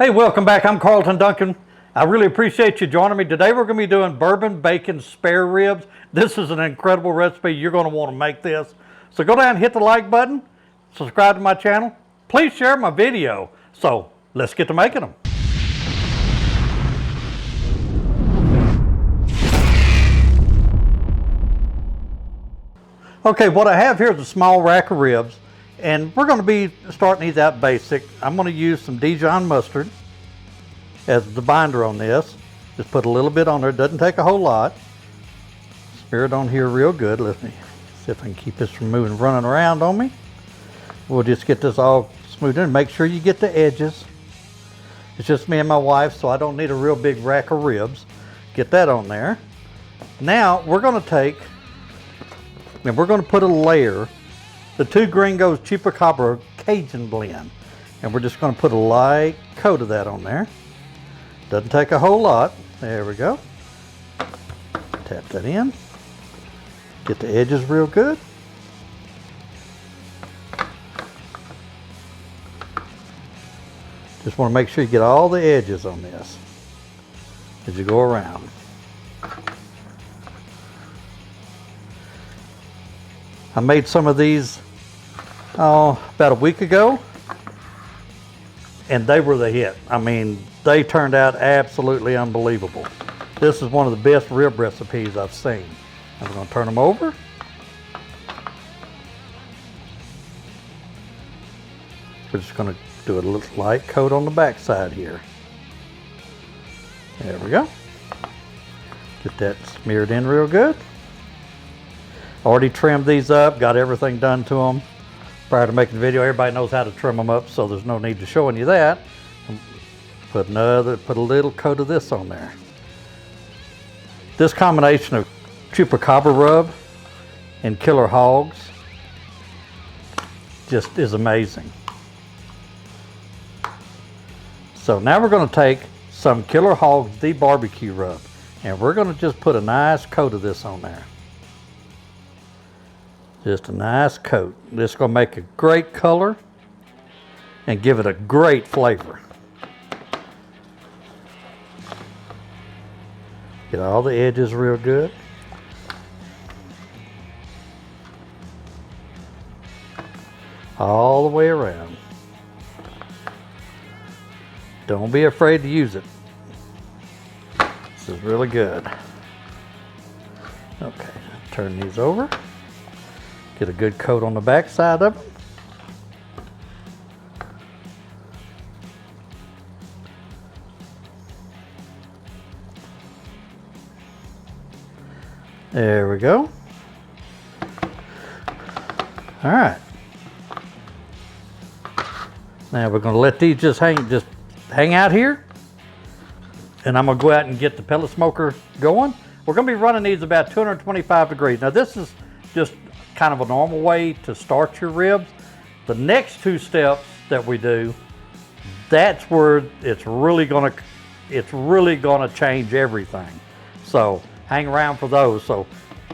Hey, welcome back. I'm Carlton Duncan. I really appreciate you joining me. Today we're going to be doing bourbon bacon spare ribs. This is an incredible recipe. You're going to want to make this. So go down and hit the like button, subscribe to my channel. Please share my video. So let's get to making them. Okay, what I have here is a small rack of ribs, and we're going to be starting these out basic. I'm going to use some Dijon mustard as the binder on this. Just put a little bit on there. It doesn't take a whole lot. Smear it on here real good. Let me see if I can keep this from running around on me. We'll just get this all smoothed in. Make sure you get the edges. It's just me and my wife, so I don't need a real big rack of ribs. Get that on there. Now we're going to take, and we're going to put a layer, the Two Gringos Chupacabra Cajun blend. And we're just going to put a light coat of that on there. Doesn't take a whole lot. There we go. Tap that in. Get the edges real good. Just want to make sure you get all the edges on this as you go around. I made some of these about a week ago, and they were the hit. I mean, they turned out absolutely unbelievable. This is one of the best rib recipes I've seen. I'm going to turn them over. We're just going to do a little light coat on the back side here. There we go. Get that smeared in real good. Already trimmed these up, got everything done to them prior to making the video. Everybody knows how to trim them up, so there's no need to showing you that. Put a little coat of this on there. This combination of Chupacabra rub and Killer Hogs just is amazing. So now we're going to take some Killer Hogs the BBQ rub, and we're going to just put a nice coat of this on there. Just a nice coat. This is going to make a great color and give it a great flavor. Get all the edges real good. All the way around. Don't be afraid to use it. This is really good. Okay, turn these over. Get a good coat on the back side of them. There we go. All right. Now we're going to let these just hang out here. And I'm going to go out and get the pellet smoker going. We're going to be running these about 225 degrees. Now this is just kind of a normal way to start your ribs. The next two steps that we do, that's where it's really gonna change everything. So hang around for those. So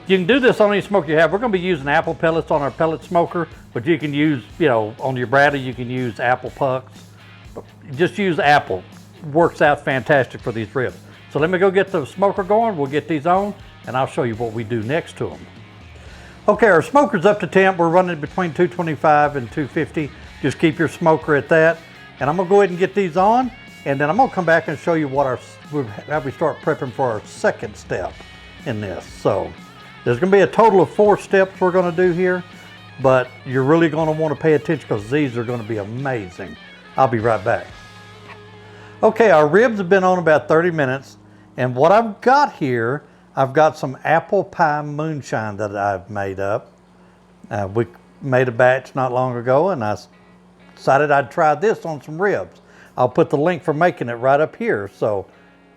you can do this on any smoker you have. We're gonna be using apple pellets on our pellet smoker, but you can use, on your Bradley, you can use apple pucks. But just use apple. Works out fantastic for these ribs. So let me go get the smoker going. We'll get these on, and I'll show you what we do next to them. Okay, our smoker's up to temp. We're running between 225 and 250. Just keep your smoker at that. And I'm gonna go ahead and get these on, and then I'm gonna come back and show you how we start prepping for our second step in this. So there's gonna be a total of 4 steps we're gonna do here, but you're really gonna wanna pay attention because these are gonna be amazing. I'll be right back. Okay, our ribs have been on about 30 minutes, and what I've got here, I've got some Apple Pie Moonshine that I've made up. We made a batch not long ago, and I decided I'd try this on some ribs. I'll put the link for making it right up here, so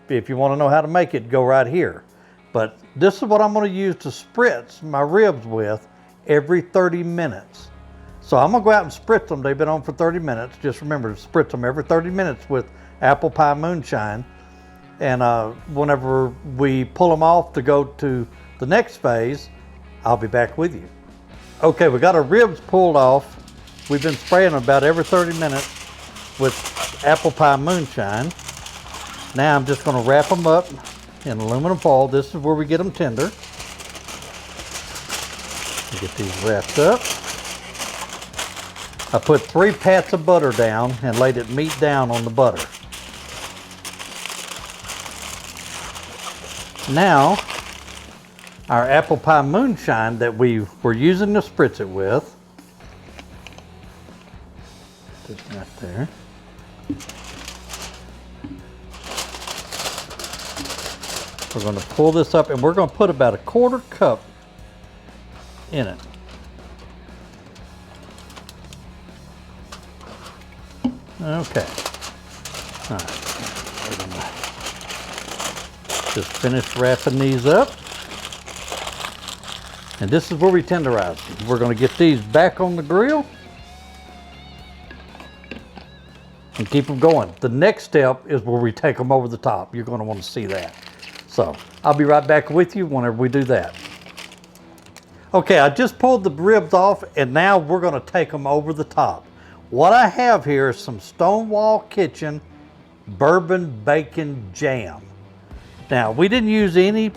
if you want to know how to make it, go right here. But this is what I'm going to use to spritz my ribs with every 30 minutes. So I'm going to go out and spritz them. They've been on for 30 minutes. Just remember to spritz them every 30 minutes with Apple Pie Moonshine. And whenever we pull them off to go to the next phase, I'll be back with you. Okay, we got our ribs pulled off. We've been spraying them about every 30 minutes with Apple Pie Moonshine. Now I'm just going to wrap them up in aluminum foil. This is where we get them tender. Get these wrapped up. I put 3 pats of butter down and laid it meat down on the butter. Now, our Apple Pie Moonshine that we were using to spritz it with, just right there. We're going to pull this up and we're going to put about a 1/4 cup in it. Okay. All right. We're going to just finish wrapping these up. And this is where we tenderize them. We're going to get these back on the grill and keep them going. The next step is where we take them over the top. You're going to want to see that. So I'll be right back with you whenever we do that. Okay, I just pulled the ribs off and now we're going to take them over the top. What I have here is some Stonewall Kitchen Bourbon Bacon Jam. Now, we didn't use any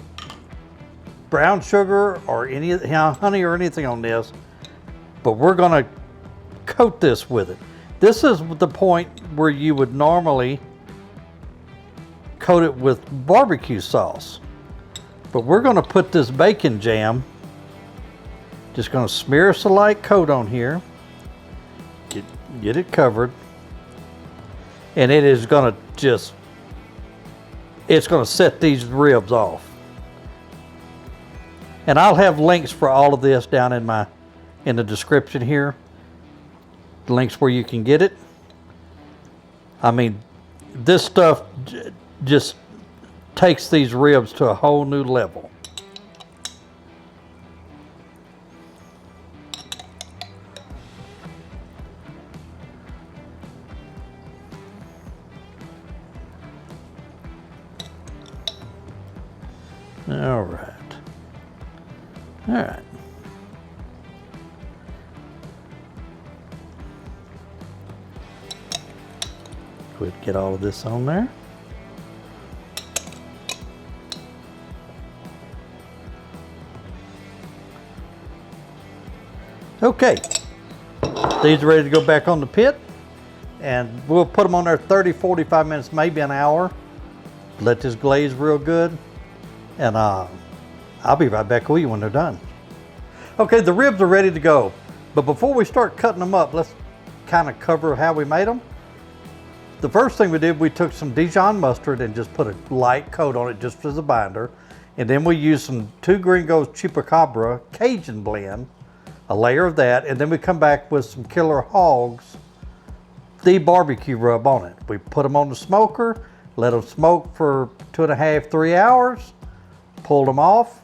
brown sugar or any honey or anything on this, but we're going to coat this with it. This is the point where you would normally coat it with barbecue sauce, but we're going to put this bacon jam, just going to smear us a light coat on here, get it covered, and it is going to it's going to set these ribs off. And I'll have links for all of this down in the description here. Links where you can get it. I mean, this stuff just takes these ribs to a whole new level. All right. All right. We'd get all of this on there. Okay. These are ready to go back on the pit, and we'll put them on there 30, 45 minutes, maybe an hour. Let this glaze real good. And I'll be right back with you when they're done. Okay, the ribs are ready to go. But before we start cutting them up, let's kind of cover how we made them. The first thing we did, we took some Dijon mustard and just put a light coat on it just as a binder. And then we used some 2 Gringos Chupacabra Cajun blend, a layer of that. And then we come back with some Killer Hogs, the barbecue rub on it. We put them on the smoker, let them smoke for 2.5, 3 hours. Pulled them off.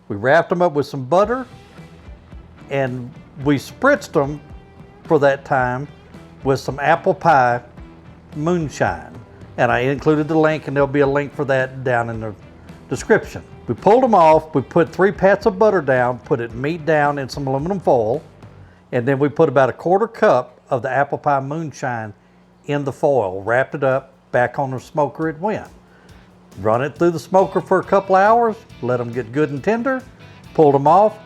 We wrapped them up with some butter and we spritzed them for that time with some Apple Pie Moonshine. And I included the link, and there'll be a link for that down in the description. We pulled them off. We put 3 pats of butter down, put it meat down in some aluminum foil, and then we put about a 1/4 cup of the Apple Pie Moonshine in the foil, wrapped it up, back on the smoker it went. Run it through the smoker for a couple hours, let them get good and tender, pulled them off.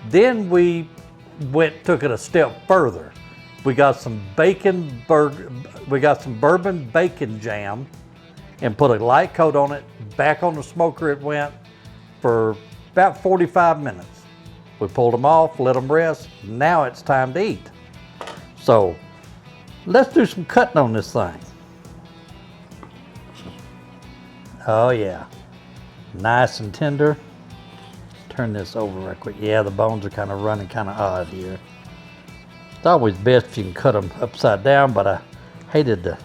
Then we took it a step further. We got some Bourbon Bacon Jam and put a light coat on it. Back on the smoker it went for about 45 minutes. We pulled them off, let them rest. Now it's time to eat. So let's do some cutting on this thing. Oh yeah, nice and tender. Turn this over right quick. Yeah, the bones are kind of running kind of odd here. It's always best if you can cut them upside down, but I hated to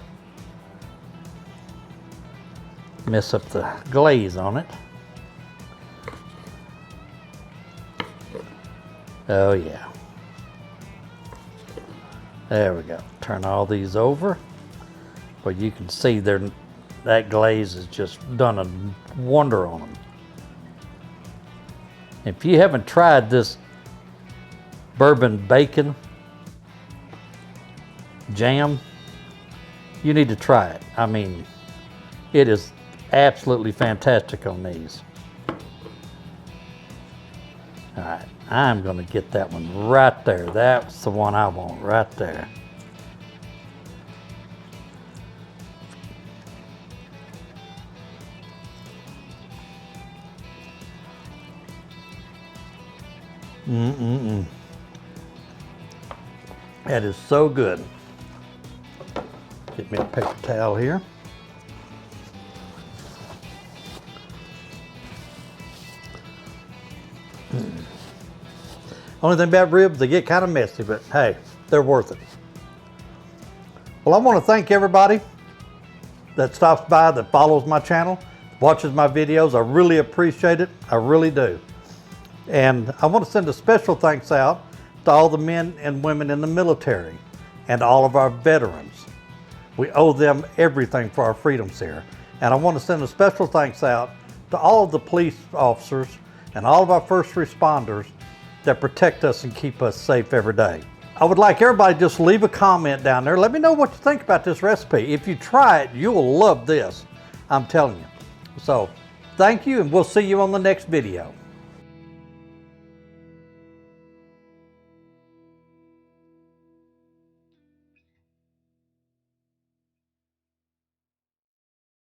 mess up the glaze on it. Oh yeah. There we go. Turn all these over. But you can see that glaze has just done a wonder on them. If you haven't tried this Bourbon Bacon Jam, You need to try it. I mean, it is absolutely fantastic on these. All right, I'm gonna get that one right there. That's the one I want right there. That is so good. Get me a paper towel here. Only thing about ribs, they get kind of messy, but hey, they're worth it. Well, I want to thank everybody that stops by, that follows my channel, watches my videos. I really appreciate it. I really do. And I want to send a special thanks out to all the men and women in the military and all of our veterans. We owe them everything for our freedoms here. And I want to send a special thanks out to all of the police officers and all of our first responders that protect us and keep us safe every day. I would like everybody just leave a comment down there. Let me know what you think about this recipe. If you try it, you'll love this. I'm telling you. So, thank you, and we'll see you on the next video.